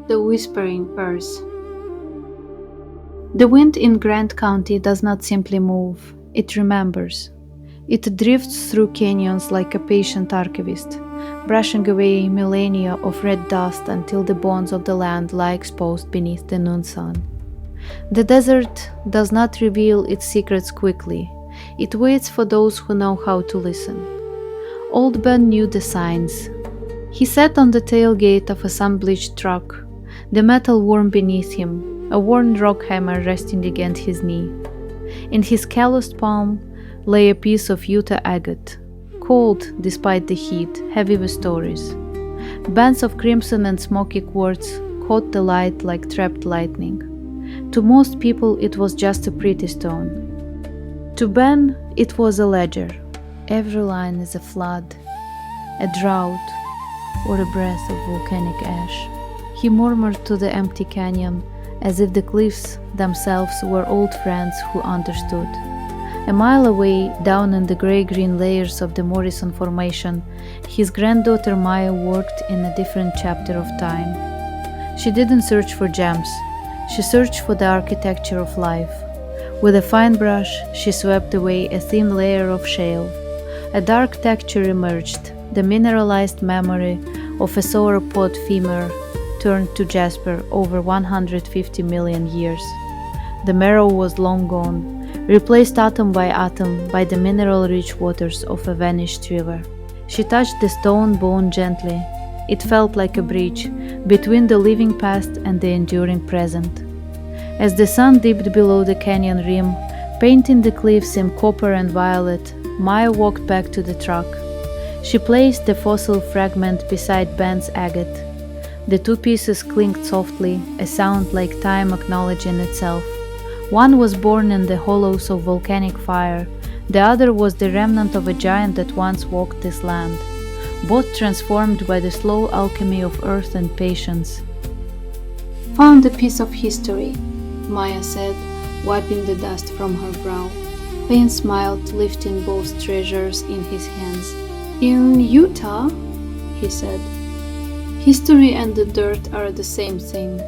The Whispering Purse. The wind in Grant County does not simply move, it remembers. It drifts through canyons like a patient archivist, brushing away millennia of red dust until the bones of the land lie exposed beneath the noon sun. The desert does not reveal its secrets quickly, it waits for those who know how to listen. Old Ben knew the signs. He sat on the tailgate of a sun-bleached truck, the metal warm beneath him, a worn rock hammer resting against his knee. In his calloused palm lay a piece of Utah agate, cold despite the heat, heavy with stories. Bands of crimson and smoky quartz caught the light like trapped lightning. To most people it was just a pretty stone. To Ben it was a ledger. Every line is a flood, a drought, or a breath of volcanic ash. He murmured to the empty canyon, as if the cliffs themselves were old friends who understood. A mile away, down in the gray-green layers of the Morrison Formation, his granddaughter Maya worked in a different chapter of time. She didn't search for gems, she searched for the architecture of life. With a fine brush, she swept away a thin layer of shale. A dark texture emerged, the mineralized memory of a sauropod femur turned to jasper over 150 million years. The marrow was long gone, replaced atom by atom by the mineral-rich waters of a vanished river. She touched the stone bone gently. It felt like a bridge between the living past and the enduring present. As the sun dipped below the canyon rim, painting the cliffs in copper and violet, Maya walked back to the truck. She placed the fossil fragment beside Ben's agate. The two pieces clinked softly, a sound like time acknowledging itself. One was born in the hollows of volcanic fire, the other was the remnant of a giant that once walked this land, both transformed by the slow alchemy of earth and patience. "Found a piece of history," Maya said, wiping the dust from her brow. Ben smiled, lifting both treasures in his hands. "In Utah," he said. "History and the dirt are the same thing.